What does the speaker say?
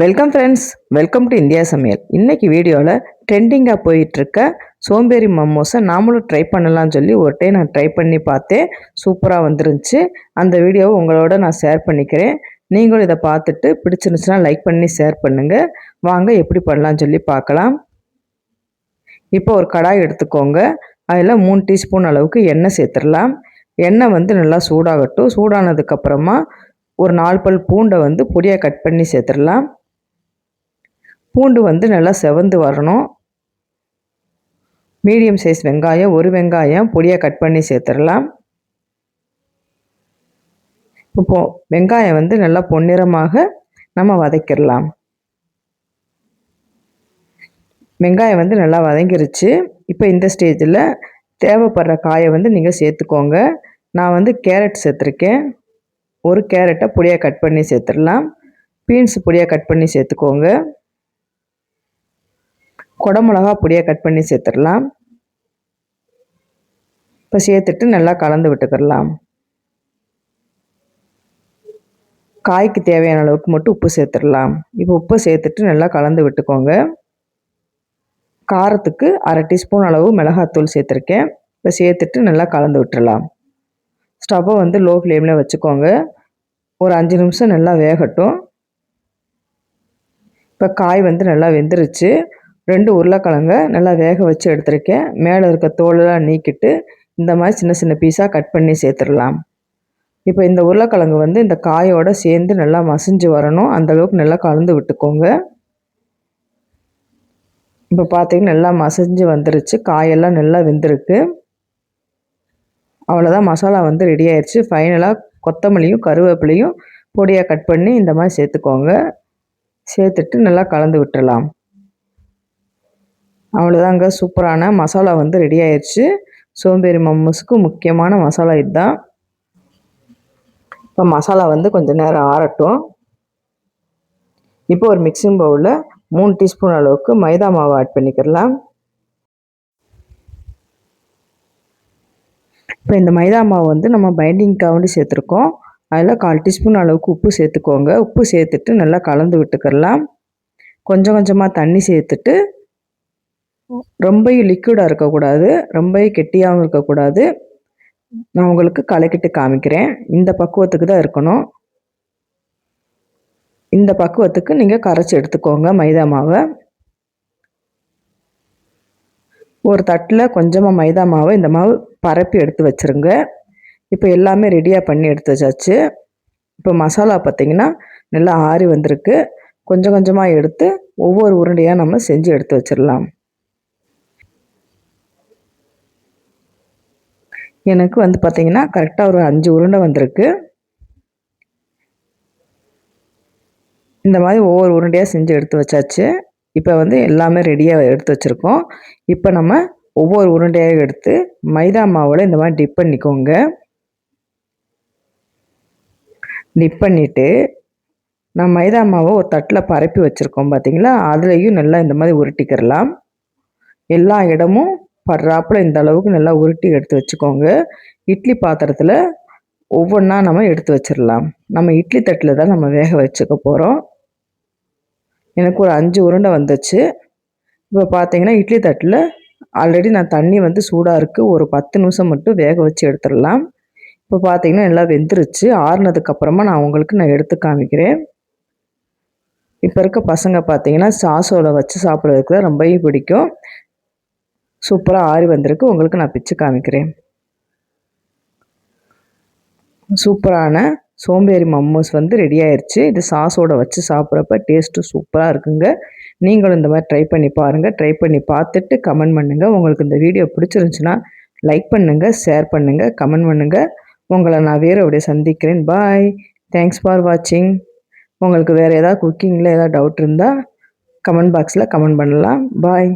Welcome friends, welcome to India சமையல். இன்னைக்கு வீடியோவில் ட்ரெண்டிங்காக போயிட்டுருக்க சோம்பேறி மம்மோஸை நாமளும் ட்ரை பண்ணலாம்னு சொல்லி ஒரு டைம் நான் ட்ரை பண்ணி பார்த்தேன். சூப்பராக வந்துருந்துச்சு. அந்த வீடியோவை உங்களோட நான் ஷேர் பண்ணிக்கிறேன். நீங்களும் இதை பார்த்துட்டு பிடிச்சிருந்துச்சுன்னா லைக் பண்ணி ஷேர் பண்ணுங்கள். வாங்க எப்படி பண்ணலாம்னு சொல்லி பார்க்கலாம். இப்போ ஒரு கடாய் எடுத்துக்கோங்க. அதில் 3 டீஸ்பூன் அளவுக்கு எண்ணெய் சேர்த்துடலாம். எண்ணெய் நல்லா சூடாகட்டும். சூடானதுக்கப்புறமா ஒரு 4 பல் பூண்டை பொடியாக கட் பண்ணி சேர்த்துடலாம். பூண்டு நல்லா செவந்து வரணும். மீடியம் சைஸ் வெங்காயம், ஒரு வெங்காயம் பொடியாக கட் பண்ணி சேர்த்துடலாம். இப்போ வெங்காயம் நல்லா பொன்னிறமாக நம்ம வதக்கிடலாம். வெங்காயம் நல்லா வதங்கிருச்சு. இப்போ இந்த ஸ்டேஜில் தேவைப்படுற காயை நீங்கள் சேர்த்துக்கோங்க. நான் கேரட் சேர்த்துருக்கேன். ஒரு கேரட்டை பொடியாக கட் பண்ணி சேர்த்துடலாம். பீன்ஸ் பொடியாக கட் பண்ணி சேர்த்துக்கோங்க. குடமிளகா பொடியாக கட் பண்ணி சேர்த்துடலாம். இப்போ சேர்த்துட்டு நல்லா கலந்து விட்டுக்கிடலாம். காய்க்கு தேவையான அளவுக்கு மட்டும் உப்பு சேர்த்துடலாம். இப்போ உப்பு சேர்த்துட்டு நல்லா கலந்து விட்டுக்கோங்க. காரத்துக்கு 1/2 டீஸ்பூன் அளவு மிளகாத்தூள் சேர்த்துருக்கேன். இப்போ சேர்த்துட்டு நல்லா கலந்து விட்டுடலாம். ஸ்டவ்வை லோ ஃப்ளேமில் வச்சுக்கோங்க. ஒரு 5 நிமிஷம் நல்லா வேகட்டும். இப்போ காய் நல்லா வெந்துருச்சு. 2 உருளைக்கிழங்க நல்லா வேக வச்சு எடுத்துருக்கேன். மேலே இருக்க தோலெல்லாம் நீக்கிட்டு இந்த மாதிரி சின்ன சின்ன பீஸாக கட் பண்ணி சேர்த்துடலாம். இப்போ இந்த உருளைக்கிழங்கு இந்த காயோடு சேர்ந்து நல்லா மசிஞ்சு வரணும். அந்தளவுக்கு நல்லா கலந்து விட்டுக்கோங்க. இப்போ பார்த்தீங்கன்னா நல்லா மசிஞ்சு வந்துருச்சு. காயெல்லாம் நல்லா வெந்திருக்கு. அவ்வளோதான், மசாலா ரெடி ஆயிடுச்சு. ஃபைனலாக கொத்தமல்லியும் கருவேப்பிலையும் பொடியாக கட் பண்ணி இந்த மாதிரி சேர்த்துக்கோங்க. சேர்த்துட்டு நல்லா கலந்து விட்டுடலாம். அவ்வளோதாங்க, சூப்பரான மசாலா ரெடி ஆயிடுச்சு. சோம்பேறி மம்மூஸுக்கு முக்கியமான மசாலா இதுதான். இப்போ மசாலா கொஞ்சம் நேரம் ஆறட்டும். இப்போ ஒரு மிக்சிங் பவுலில் 3 டீஸ்பூன் அளவுக்கு மைதா மாவு ஆட் பண்ணிக்கிடலாம். இப்போ இந்த மைதா மாவு நம்ம பைண்டிங்காக வேண்டி சேர்த்துருக்கோம். அதில் 1/4 டீஸ்பூன் அளவுக்கு உப்பு சேர்த்துக்கோங்க. உப்பு சேர்த்துட்டு நல்லா கலந்து விட்டுக்கிடலாம். கொஞ்சம் கொஞ்சமாக தண்ணி சேர்த்துட்டு ரொம்பவும் லிக்விடாக இருக்கக்கூடாது, ரொம்பவும் கெட்டியாகவும் இருக்கக்கூடாது. நான் உங்களுக்கு கலக்கிட்டு காமிக்கிறேன். இந்த பக்குவத்துக்கு தான் இருக்கணும். இந்த பக்குவத்துக்கு நீங்கள் கரைச்சி எடுத்துக்கோங்க மைதா மாவை. ஒரு தட்டில் கொஞ்சமாக மைதா மாவை இந்த மாவு பரப்பி எடுத்து வச்சுருங்க. இப்போ எல்லாமே ரெடியாக பண்ணி எடுத்து வச்சாச்சு. இப்போ மசாலா பார்த்திங்கன்னா நல்லா ஆறி வந்திருக்கு. கொஞ்சம் கொஞ்சமாக எடுத்து ஒவ்வொரு உருண்டையாக நம்ம செஞ்சு எடுத்து வச்சிடலாம். எனக்கு பார்த்திங்கன்னா கரெக்டாக ஒரு 5 உருண்டை வந்திருக்கு. இந்த மாதிரி ஒவ்வொரு உருண்டையாக செஞ்சு எடுத்து வச்சாச்சு. இப்போ எல்லாமே ரெடியாக எடுத்து வச்சுருக்கோம். இப்போ நம்ம ஒவ்வொரு உருண்டையாக எடுத்து மைதா மாவில் இந்த மாதிரி டிப் பண்ணிக்கோங்க. டிப் பண்ணிவிட்டு நான் மைதா மாவை ஒரு தட்டில் பரப்பி வச்சுருக்கோம் பார்த்திங்களா, அதுலேயும் நல்லா இந்த மாதிரி உருட்டிக்கிடலாம். எல்லா இடமும் படுறாப்புல இந்த அளவுக்கு நல்லா உருட்டி எடுத்து வச்சுக்கோங்க. இட்லி பாத்திரத்தில் ஒவ்வொன்றா நம்ம எடுத்து வச்சிடலாம். நம்ம இட்லி தட்டில் தான் நம்ம வேக வச்சுக்க போகிறோம். எனக்கு ஒரு 5 உருண்டை வந்துச்சு. இப்போ பார்த்தீங்கன்னா இட்லி தட்டில் ஆல்ரெடி நான் தண்ணி சூடாக இருக்குது. ஒரு 10 நிமிஷம் மட்டும் வேக வச்சு எடுத்துடலாம். இப்போ பார்த்தீங்கன்னா எல்லாம் வெந்துருச்சு. ஆறுனதுக்கப்புறமா நான் எடுத்து காமிக்கிறேன். இப்போ இருக்க பசங்க பார்த்தீங்கன்னா சாஸோட வச்சு சாப்பிட்றதுக்கு தான் ரொம்பவே பிடிக்கும். சூப்பராக ஆறி வந்திருக்கு. உங்களுக்கு நான் பிச்சு காமிக்கிறேன். சூப்பரான சோம்பேறி மம்மூஸ் ரெடி ஆயிடுச்சு. இது சாஸோட வச்சு சாப்பிட்றப்ப டேஸ்ட்டு சூப்பராக இருக்குங்க. நீங்களும் இந்த மாதிரி ட்ரை பண்ணி பாருங்கள். ட்ரை பண்ணி பார்த்துட்டு கமெண்ட் பண்ணுங்கள். உங்களுக்கு இந்த வீடியோ பிடிச்சிருந்துச்சுன்னா லைக் பண்ணுங்கள், ஷேர் பண்ணுங்கள், கமெண்ட் பண்ணுங்கள். உங்களை நான் வேறு அப்படியே சந்திக்கிறேன். பாய். தேங்க்ஸ் ஃபார் வாட்சிங். உங்களுக்கு வேறு ஏதாவது குக்கிங்கில் ஏதாவது டவுட் இருந்தால் கமெண்ட் பாக்ஸில் கமெண்ட் பண்ணலாம். பாய்.